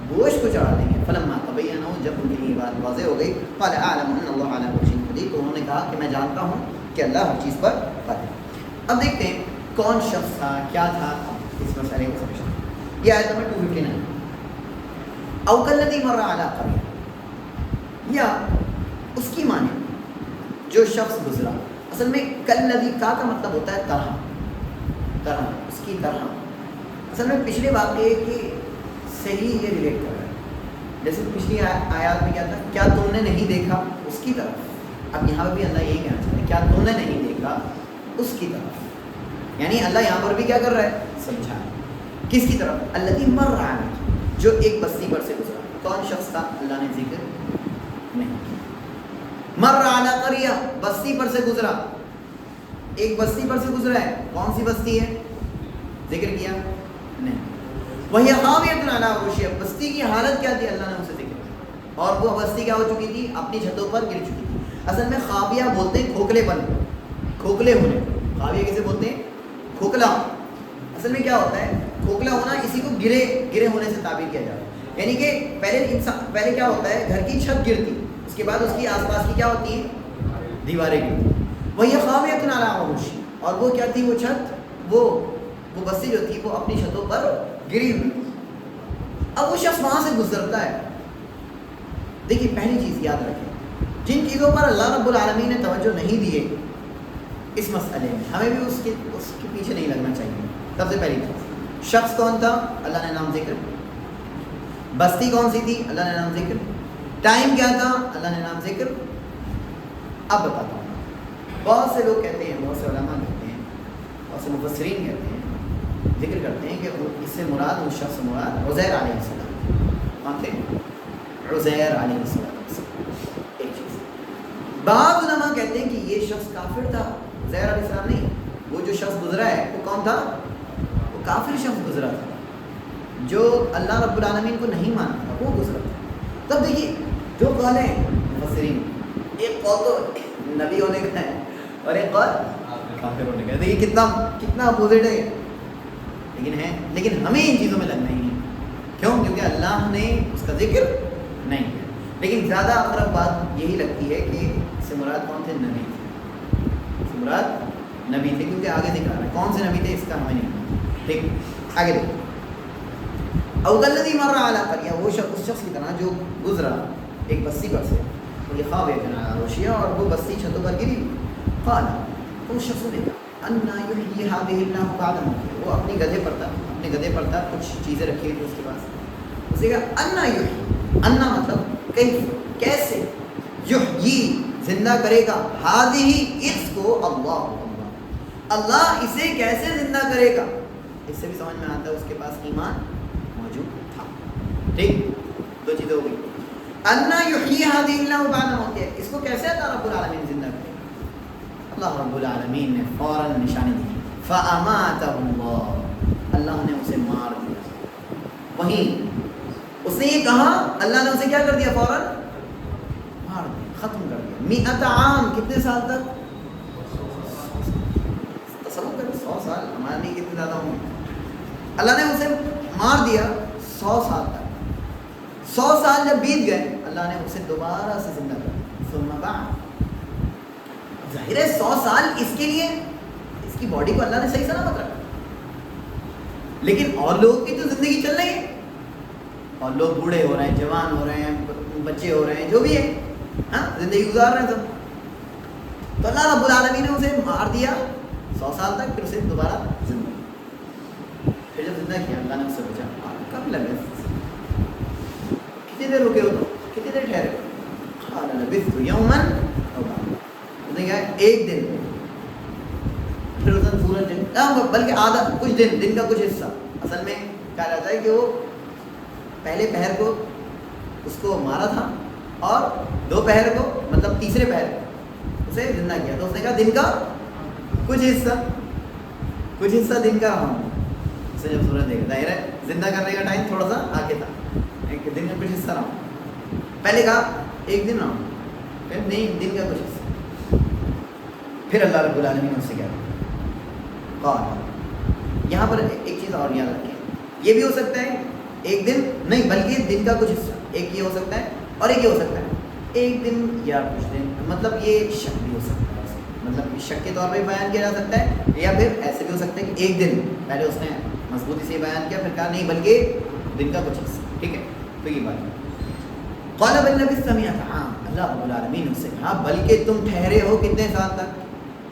گوشت کو چڑھا دیں گے. فلما تبینہ، جب ان کے لیے بات واضح ہو گئی، قال اعلم ان اللہ علی کل شیء قدیر، تو انہوں نے کہا کہ میں جانتا ہوں کہ اللہ ہر چیز پر قادر ہے. اب دیکھتے ہیں کون شخص تھا، کیا تھا اس مسئلے کو سمجھنا. یہ آیت نمبر 259. او کالذی مر علی قریہ، یا اس کی معنی جو شخص گزرا. اصل میں کالذی کا مطلب ہوتا ہے طرح، اس کی طرح. اصل میں پچھلے واقعے کی صحیح یہ ریلیٹ کر رہا ہے. جیسے پچھلی آیات میں کیا تھا، کیا تم نے نہیں دیکھا اس کی طرف. اب یہاں بھی اللہ یہی کہنا چاہتا ہے، کیا تم نے نہیں دیکھا اس کی طرف. یعنی اللہ یہاں پر بھی کیا کر رہا ہے، سمجھا. کس کی طرف، الذی مر علی، جو ایک بستی پر سے گزرا. کون شخص تھا، اللہ نے ذکر نہیں کیا. مر علی قریہ، بستی پر سے گزرا، ایک بستی پر سے گزرا ہے. کون سی بستی ہے، ذکر کیا نہیں. وہی خاویۃ علی عروشہا، بستی کی حالت کیا تھی، اللہ نے اسے ذکر کیا. اور وہ بستی کیا ہو چکی تھی، اپنی چھتوں پر گر چکی تھی. اصل میں خاویہ بولتے ہیں کھوکھلے پن، کھوکھلے ہونے. خاویہ کسے بولتے ہیں، کھوکھلا. اصل میں کیا ہوتا ہے، کھوکھلا ہونا اسی کو گرے ہونے سے تعبیر کیا جاتا ہے. یعنی کہ پہلے کیا ہوتا ہے، گھر کی چھت گرتی، اس کے بعد اس کی آس پاس کی کیا ہوتی ہیں، دیواریں گرتی. وہی خاویۃ علی عروشہا، اور وہ کیا تھی، وہ چھت، وہ بستی جو تھی وہ اپنی چھتوں پر گری ہوئی. اب وہ شخص وہاں سے گزرتا ہے. دیکھیے پہلی چیز یاد رکھیں، جن چیزوں پر اللہ رب العالمین نے توجہ نہیں دیے اس مسئلے میں، ہمیں بھی اس کے پیچھے نہیں لگنا چاہیے. سب سے پہلی چیز، شخص کون تھا، اللہ نے نام ذکر. بستی کون سی تھی، اللہ نے نام ذکر. ٹائم کیا تھا، اللہ نے نام ذکر. اب بتاتا ہوں، بہت سے لوگ کہتے ہیں، بہت سے علماء کہتے ہیں، بہت سے مفسرین کہتے ہیں، ذکر کرتے ہیں کہ اس سے مراد، اس شخص سے مراد عزیر علیہ السلام. کون تھے، عزیر علیہ السلام. ایک چیز، بعض علماء کہتے ہیں کہ یہ شخص کافر تھا، عزیر علیہ السلام نہیں. وہ جو شخص گزرا ہے وہ کون تھا، وہ کافر شخص گزرا تھا، جو اللہ رب العالمین کو نہیں مانتا تھا، وہ گزرا تھا. تب دیکھیے جو قول ہیں مفسرین، ایک قول تو نبی ہونے کا ہے اور ایک قول کافر ہونے کا ہے. دیکھیے کتنا اپوزٹ ہے. لیکن ہمیں ان چیزوں میں لگنا ہی نہیں. کیوں، کیونکہ اللہ نے اس کا ذکر نہیں کیا. لیکن زیادہ اقرب بات یہی لگتی ہے کہ اس سے مراد کون تھے، نبی تھے. اس سے مراد نبی تھے، کیونکہ آگے دکھا رہا ہے کون سے نبی تھے، اس کا ہمیں نہیں. ٹھیک، آگے دیکھیں. او کالذی مر علی قریہ، وہ شخص اس شخص کی طرح جو گزرا ایک بستی پر سے، وہ خاویۃ علی عروشہا، اور وہ بستی چھتوں پر گری. قال، اس شخص نے کہا، انا یحیی هذه اللہ بعد موتہ. وہ اپنے گدھے پر تھا، کچھ چیزیں رکھی ہوئی تھی اس کے پاس. اس نے کہا انا یحیی، انا مطلب کیف، کیسے، یحیی زندہ کرے گا، هذه اس کو، اللہ اسے کیسے زندہ کرے گا. اس سے بھی سمجھ میں آتا ہے اس کے پاس ایمان موجود تھا. ٹھیک، دو چیزیں ہو گئی. انا یحیی هذه اللہ بعد موتہ، اس کو کیسے اللہ رب العالمین زندہ کرے گا. اللہ رب العالمین نے فوراً نشانی دی، فاماتہ اللہ، اللہ نے اسے مار دیا. وہیں اس نے یہ کہا، اللہ نے اسے کیا کر دیا، فوراً مار دیا، ختم کر دیا. 100 عام، کتنے سال تک، تصور کرو 100 سال، ہمارے لیے کتنے زیادہ ہوں گے. اللہ نے اسے مار دیا 100 سال تک. 100 سال جب بیت گئے اللہ نے اسے دوبارہ سے زندہ کر دیا. ثم بعد، ظاہر ہے 100 سال اس کے لیے اس کی باڈی کو اللہ نے صحیح سلامت رکھا، لیکن اور لوگوں کی تو زندگی چل رہی ہے، اور لوگ بوڑھے ہو رہے ہیں، جوان ہو رہے ہیں، بچے ہو رہے ہیں، جو بھی ہے ہاں زندگی گزار رہے ہیں سب. تو اللہ رب العالمین نے اسے مار دیا 100 سال تک، پھر اسے دوبارہ زندہ، پھر جب زندہ کیا اللہ نے اس سے پوچھا آپ کب لگے، کتنی دیر رکے ہو، تو کتنی دیر ٹھہرے ہو. قال لبثت یوما او بعض، اس نے کہا ایک دن، پھر اس نے پورا دن، بلکہ آدھا کچھ دن کا کچھ حصہ. اصل میں کہا جاتا ہے کہ وہ پہلے پہر کو اس کو مارا تھا اور دوپہر کو مطلب تیسرے پہر اسے زندہ کیا. تو اس نے کہا دن کا کچھ حصہ دن کا رہا ہوں. اسے جب سورج دیکھا، ظاہر ہے زندہ کرنے کا ٹائم تھوڑا سا آگے تھا، ایک دن کا کچھ حصہ رہا ہوں. پہلے کہا ایک دن رہا ہوں، پھر نہیں دن کا کچھ حصہ. پھر اللہ رب العالمین نے اس سے کیا قال، یہاں پر ایک چیز اور یاد رکھیں، یہ بھی ہو سکتا ہے ایک دن نہیں بلکہ دن کا کچھ حصہ. ایک یہ ہو سکتا ہے اور ایک یہ ہو سکتا ہے ایک دن یا کچھ دن، مطلب یہ شک بھی ہو سکتا ہے، مطلب شک کے طور پہ بیان کیا جا سکتا ہے، یا پھر ایسے بھی ہو سکتا ہے کہ ایک دن پہلے اس نے مضبوطی سے بیان کیا، پھر کہا نہیں بلکہ دن کا کچھ حصہ. ٹھیک ہے، تو یہ بات ہے. قال بل لبثت 100 عام، اللہ رب العالمین نے کہا بلکہ تم ٹھہرے ہو کتنے سال تک،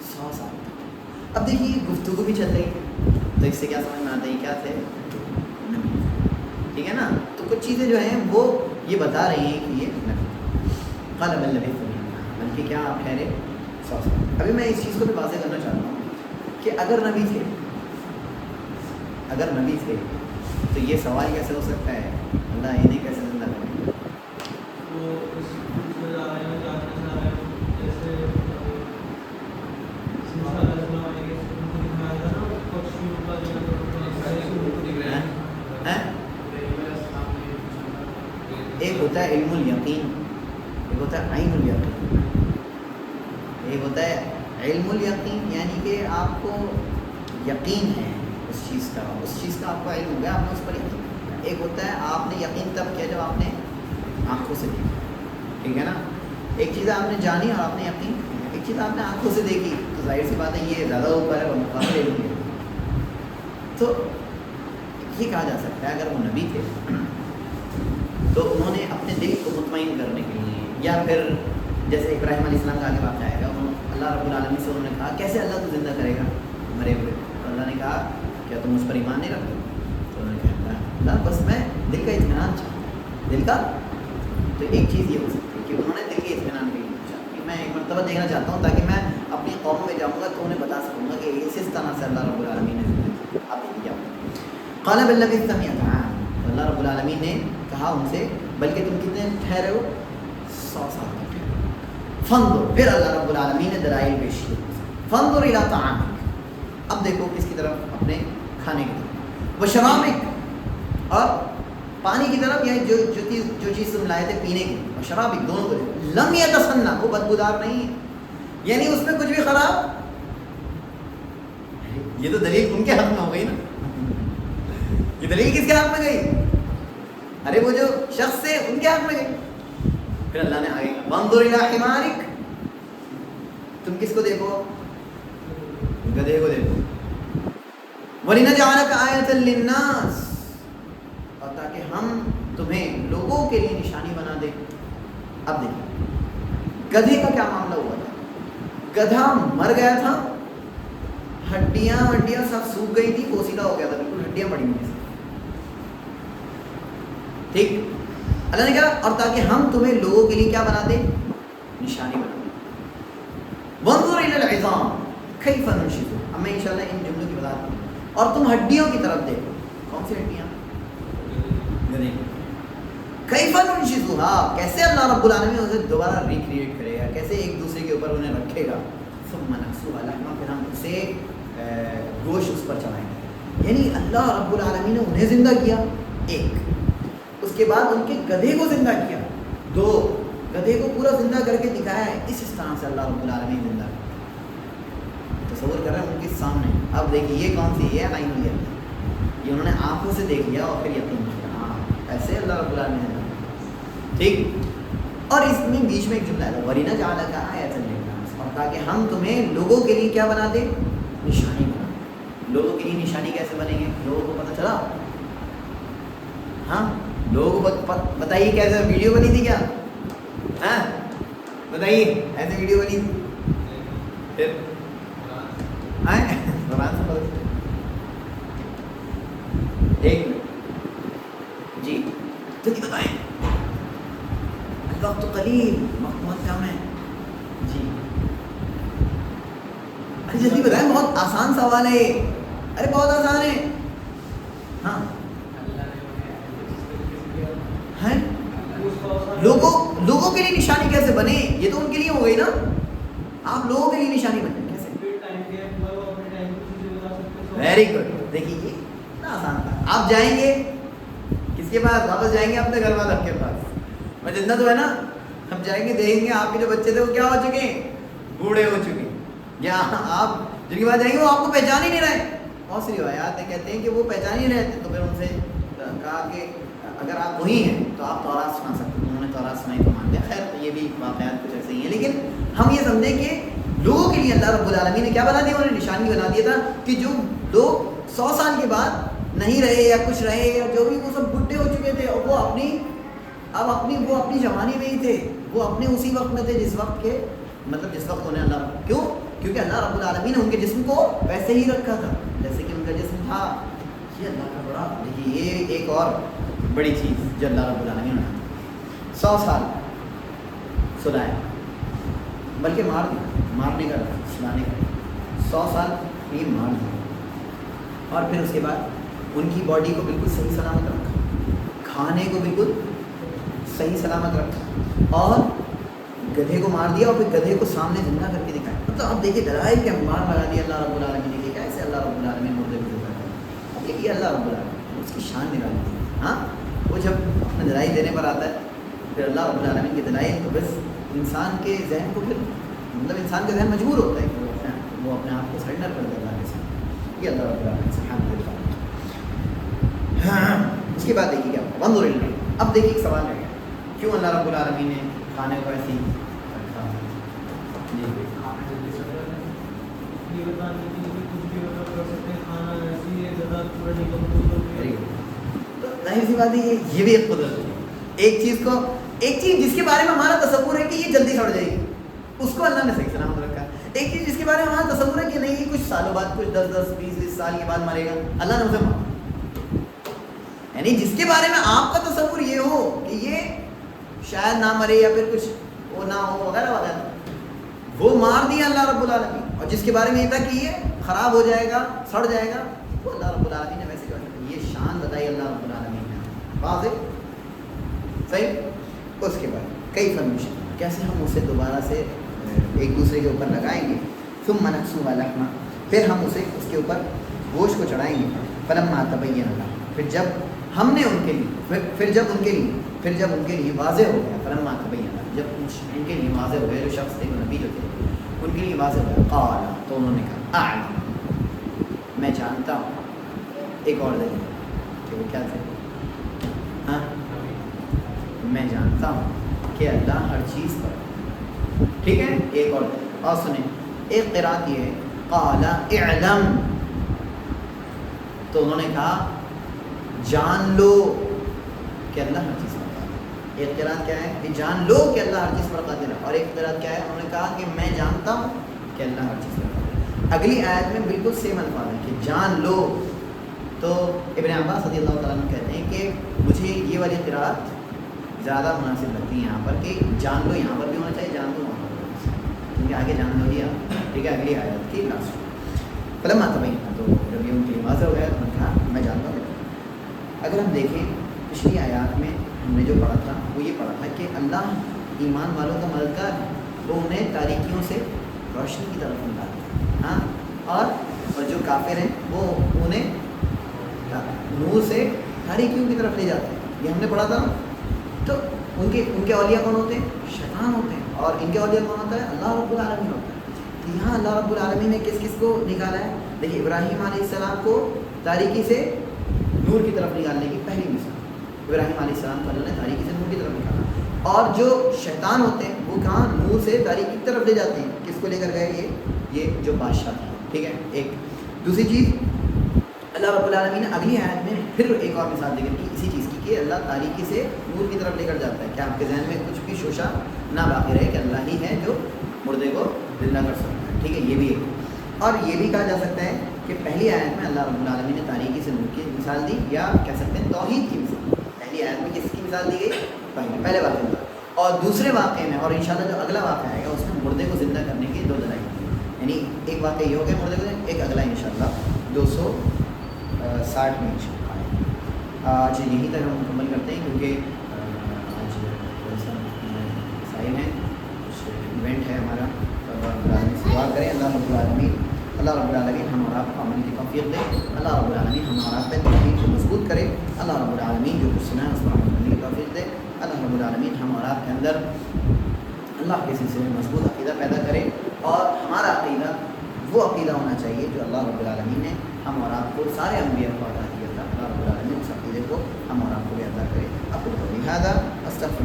100 سال تک. اب دیکھیے گفتگو بھی چل رہی ہے، تو اس سے کیا سمجھ میں آتا ہے کیا تھے، ٹھیک ہے نا. تو کچھ چیزیں جو ہیں وہ یہ بتا رہی ہیں کہ یہ نبی. قال بل لبثت 100 عام، بلکہ کیا آپ ٹھہرے 100 سال. ابھی میں اس چیز کو بھی واضح کرنا چاہتا ہوں کہ اگر نبی تھے تو یہ سوال کیسے ہو سکتا ہے اللہ انہیں کیسے زندہ کرے. ایک ہوتا ہے علم الیقین، ایک ہوتا ہے عین الیقین. ایک ہوتا ہے علم الیقین یعنی کہ آپ کو یقین ہے اس چیز کا آپ کو علم ہو گیا، آپ نے اس پر یقین. ایک ہوتا ہے آپ نے یقین تب کیا جب آپ نے آنکھوں سے دیکھا. ٹھیک ہے نا، ایک چیز آپ نے جانی اور آپ نے یقین، ایک چیز آپ نے آنکھوں سے دیکھی، تو ظاہر سی بات ہے یہ زیادہ اوپر ہے اور مقابل علم ہے. تو یہ کہا جا سکتا ہے اگر وہ نبی تھے تو انہوں نے اپنے دل کو مطمئن کرنے کے لیے، یا پھر جیسے ابراہیم علیہ السلام کا آگے بات آئے گا، اللہ رب العالمین سے انہوں نے کہا کیسے اللہ تو زندہ کرے گا مرے ہوئے. تو اللہ نے کہا کیا تم اس پر ایمان نہیں رکھتے؟ تو انہوں نے کہا اللہ بس میں دل کا اطمینان چاہتا ہوں، دل کا. تو ایک چیز یہ ہو سکتی ہے کہ انہوں نے دل کے اطمینان کے لیے پوچھا کہ میں ایک مرتبہ دیکھنا چاہتا ہوں تاکہ میں اپنی قوم میں جاؤں گا تو انہیں بتا سکوں گا کہ اس طرح سے اللہ رب العالمین نے زندہ کیا. آپ دیکھیے قال بل لبثت 100 عام، اللہ رب العالمین نے کہا ان سے بلکہ تم کتنے ٹھہرے ہو، 100 سال تک ٹھہرے. فانظر، پھر اللہ رب العالمین نے دلائل پیش کیے. فانظر الی طعامک، اب دیکھو کس کی طرف، اپنے کھانے کی طرف، وشرابک، اور پانی کی طرف، یعنی جو چیز تم لائے تھے پینے کی، وشرابک دونوں کو. لم یتسنہ، وہ بدبودار نہیں ہے، یعنی اس میں کچھ بھی خراب. یہ تو دلیل ان کے حق میں ہو گئی نا، یہ دلیل کس کے حق میں گئی؟ ارے وہ جو شخص سے ان کے حق میں گئی. پھر اللہ نے آگے کہا وانظر الی حمارک، تم کس کو دیکھو، گدھے کو دیکھو. وَلِنَجْعَلَكَ آیَةً لِلنَّاسِ، اور تاکہ ہم تمہیں لوگوں کے لیے نشانی بنا دیں. اب دیکھیں گدھے کا کیا معاملہ ہوا تھا. گدھا مر گیا تھا، ہڈیاں سب سوکھ گئی تھی، پوسیدہ ہو گیا تھا، بالکل ہڈیاں پڑی ہوئی تھی. ٹھیک، اللہ نے کہا اور تاکہ ہم تمہیں لوگوں کے لیے کیا بنا دیں، نشانی بنا دیں. وانظر الی العظام کیف ننشزها، اب میں انشاءاللہ ان جملوں کی وضاحت کروں. اور تم ہڈیوں کی طرف دیکھو. کون سی ہڈیاں؟ کیف ننشزها، کیسے اللہ رب العالمین اسے دوبارہ ریکریٹ کرے گا، کیسے ایک دوسرے کے اوپر انہیں رکھے گا. ثم نکسوها لحما، پھر ہم اسے گوشت اس پر چڑھائیں گے. یعنی اللہ رب العالمین نے انہیں زندہ کیا ایک، اس کے بعد ان کے گدھے کو زندہ کیا دو، گدھے کو پورا زندہ کر کے دکھایا ہے. اس طرح سے اللہ رب العالمین زندہ کیا. تصور کر رہے ہیں ان کے سامنے اب دیکھیے یہ کون سی ہے عین الیقین، یہ انہوں نے آنکھوں سے دیکھ لیا اور پھر یقین کیا، ہاں ایسے اللہ رب العالمین نے، ٹھیک. اور اس میں بیچ میں ایک جملہ ہے وَرِنَا جَعَلَكَ آیَةً لِلنَّاسِ، اور تاکہ ہم تمہیں لوگوں کے لیے کیا بنا دیں، نشانی بنا دیں. لوگوں کے لیے نشانی کیسے بنیں گے؟ لوگوں کو پتہ چلا، ہاں لوگوں کو بتائیے کیسے ویڈیو بنی تھی کیا؟ ہاں بتائیے ایسے ویڈیو بنی تھی پھر قرآن سے پتہ. ایک منٹ جی جلدی بتائیں، الوقت قلیل، وقت بہت کم ہے جی. ارے جلدی بتائیں، بہت آسان سوال ہے، ارے بہت آسان ہے. ہاں ہیں لوگوں کے لیے نشانی کیسے بنے؟ یہ تو ان کے لیے ہو گئی نا، آپ لوگوں کے لیے نشانی بنے کیسے؟ Very good. دیکھیے یہ اتنا آسان تھا. آپ جائیں گے کس کے پاس؟ واپس جائیں گے اپنے گھر والوں کے پاس. میں جتنا تو ہے نا، ہم جائیں گے دیکھیں گے آپ کے جو بچے تھے وہ کیا ہو چکے ہیں، بوڑھے ہو چکے ہیں. یا آپ جن کے پاس جائیں گے وہ آپ کو پہچان ہی نہیں رہے. بہت سی روایات ہیں کہتے ہیں کہ وہ پہچان ہی رہتے. تو پھر ان سے کہا کہ اگر آپ وہی ہیں تو آپ تورات سنا سکتے ہیں. انہوں نے تورات سنائی تو مان لیا. خیر یہ بھی واقعات کچھ ایسے ہی ہیں، لیکن ہم یہ سمجھیں کہ لوگوں کے لیے اللہ رب العالمین نے کیا بنا دیا؟ انہوں نے نشانی بنا دیا تھا کہ جو لوگ 100 سال کے بعد نہیں رہے یا کچھ رہے یا جو بھی، وہ سب بڈھے ہو چکے تھے اور وہ اپنی جوانی میں ہی تھے. وہ اپنے اسی وقت میں تھے جس وقت کے، مطلب جس وقت انہیں اللہ، کیوں؟ کیونکہ اللہ رب العالمین نے ان کے جسم کو ویسے ہی رکھا تھا جیسے کہ ان کا جسم تھا. یہ اللہ کا بڑا، دیکھیے یہ ایک اور بڑی چیز جو اللہ رب العالمین نے 100 سال سلایا، بلکہ مارنے کا، سلانے کا 100 سال یہ مار دیا. اور پھر اس کے بعد ان کی باڈی کو بالکل صحیح سلامت رکھا، کھانے کو بالکل صحیح سلامت رکھا، اور گدھے کو مار دیا اور پھر گدھے کو سامنے زندہ کر کے دکھایا. مطلب آپ دیکھیے دلائل کے انبار لگا دیا اللہ رب العالمین نے. کیا ایسے اللہ رب العالمین مردے کو زندہ کرتا ہے؟ دیکھیے اللہ رب العالمین اس کی شان نرالی ہے. ہاں وہ جب اپنے دلائل دینے پر آتا ہے پھر اللہ رب العالمین کے دلائل، تو بس انسان کے ذہن کو پھر، مطلب انسان کا ذہن مجبور ہوتا ہے کہ وہ اپنے آپ کو سرنڈر کر دے اللہ کے ساتھ. یہ اللہ رب العالمین سبحانہ و تعالیٰ. اس کے بعد دیکھیے کیا وانظر الی. اب دیکھیے ایک سوال ہے، کیوں اللہ رب العالمین نے کھانے کو ایسی رکھا؟ جی ظاہر سی بات ہے یہ بھی ایک قدرت ہے. ایک چیز جس کے بارے میں ہمارا تصور ہے کہ یہ جلدی سڑ جائے گی، اس کو اللہ نے صحیح سلامت رکھا. ایک چیز جس کے بارے میں ہمارا تصور ہے کہ نہیں یہ کچھ سالوں بعد، کچھ 10-20 سال کے بعد مرے گا، اللہ نے اسے مارا. یعنی جس کے بارے میں آپ کا تصور یہ ہو کہ یہ شاید نہ مرے یا پھر کچھ وہ نہ ہو وغیرہ وغیرہ، وہ مار دیا اللہ رب العالمین. اور جس کے بارے میں یہ تھا کہ یہ خراب ہو جائے گا، سڑ جائے گا، وہ اللہ رب العالمین نے ویسے کیا. یہ شان بتائی اللہ رب العالمین نے. واضح صحیح. اس کے بعد کئی فرمیشن، کیسے ہم اسے دوبارہ سے ایک دوسرے کے اوپر لگائیں گے. ثم نکسوہ لحما، پھر ہم اسے اس کے اوپر گوشت کو چڑھائیں گے. فلما تبین لنا، پھر جب ہم نے ان کے لیے پھر جب ان کے لیے واضح ہو گیا. فلما تبین لنا، جب ان کے لیے واضح ہو گیا، جو شخص تھے، نبی جو تھے، ان کے لیے واضح ہو گیا. قال، تو انہوں نے کہا اعلم، میں جانتا ہوں. ایک اور دلیل کہ وہ کیا تھے؟ ہاں میں جانتا ہوں کہ اللہ ہر چیز پر. ٹھیک ہے. ایک اور سنیں، ایک قرات یہ ہے قال اعلم، تو انہوں نے کہا جان لو کہ اللہ ہر چیز پر قادر. ایک قرات کیا ہے کہ جان لو کہ اللہ ہر چیز پر قادر ہے، اور ایک قرات کیا ہے انہوں نے کہا کہ میں جانتا ہوں کہ اللہ ہر چیز پر قادر ہے. اگلی آیت میں بالکل سیم الفاظ ہے کہ جان لو. تو ابن عباس رضی اللہ تعالیٰ عنہ کہتے ہیں کہ مجھے یہ والی قرات زیادہ مناسب لگتی ہے یہاں پر، کہ جان لو یہاں پر بھی ہونا چاہیے، جان لو وہاں پر بھی ہونا چاہیے، کیونکہ آگے جان لو دیا. ٹھیک ہے. اگلی آیت کی لاسٹ فلما تبین، تو جب یہ ان کے لیے واضح ہو گیا تو انہوں نے کہا میں جانتا ہوں. اگر ہم دیکھیں پچھلی آیات میں ہم نے جو پڑھا تھا وہ یہ پڑھا تھا کہ اللہ ایمان والوں کا مددگار ہے، وہ انہیں تاریکیوں سے روشنی کی طرف نکالتا ہے. ہاں اور جو کافر ہیں وہ انہیں نور سے تاریکیوں کی طرف لے جاتے ہیں. یہ ہم نے پڑھا تھا. تو ان کے اولیاء کون ہوتے ہیں؟ شیطان ہوتے ہیں. اور ان کے اولیاء کون ہوتا ہے؟ اللہ رب العالمین ہوتا ہے. تو یہاں اللہ رب العالمین نے کس کس کو نکالا ہے؟ دیکھیے ابراہیم علیہ السلام کو تاریکی سے نور کی طرف نکالنے کی پہلی مثال، ابراہیم علیہ السلام کو اللہ نے تاریکی سے نور کی طرف نکالا، اور جو شیطان ہوتے ہیں وہ کہاں نور سے تاریکی کی طرف لے جاتے ہیں، کس کو لے کر گئے؟ یہ جو بادشاہ تھے، ٹھیک ہے۔ ایک دوسری چیز اللہ رب العالمین نے اگلی آیت میں پھر ایک اور مثال ذکر کی اسی چیز کی کہ اللہ تاریکی سے نور کی طرف لے کر جاتا ہے، کہ آپ کے ذہن میں کچھ بھی شوشہ نہ باقی رہے کہ اللہ ہی ہے جو مردے کو زندہ کر سکتا ہے، ٹھیک ہے۔ یہ بھی ایک، اور یہ بھی کہا جا سکتا ہے کہ پہلی آیت میں اللہ رب العالمین نے تاریکی سے نور کی مثال دی، یا کہہ سکتے ہیں توحید کی مثال۔ پہلی آیت میں کس کی مثال دی گئی؟ پہلے واقعے میں، اور دوسرے واقعے میں، اور انشاءاللہ جو اگلا واقعہ آئے گا اس میں مردے کو زندہ کرنے کی دو دلائل، یعنی ایک واقعہ یہ ہو گیا مردے کو، ایک اگلا انشاءاللہ 260 میں انشاءاللہ آئے گا۔ آج یہیں تک ہم مکمل کرتے ہیں کیونکہ آج مسائل ہیں، کچھ ایونٹ ہے ہمارا، دعا کریں اللہ رب العالمین، اللہ رب العالمین ہم اور آپ کو عمل کی توفیق دے، اللہ رب العالمین ہم اور آپ پہ توحید کو مضبوط کرے، اللہ رب العالمین جو کچھ سنا ہے اس پر عمل کرنے کی توفیق دے، اللہ رب العالمین ہم اور آپ کے اندر اللہ کے سلسلے میں مضبوط عقیدہ پیدا کرے، اور ہمارا عقیدہ وہ عقیدہ ہونا چاہیے جو اللہ رب العالمین نے ہم اور آپ کو سارے انبیاء کو عطا کیا تھا، اللہ رب العالمین اس عقیدے کو ہم اور آپ کو بھی عطا کرے۔ اقول قولی ھذا استغفر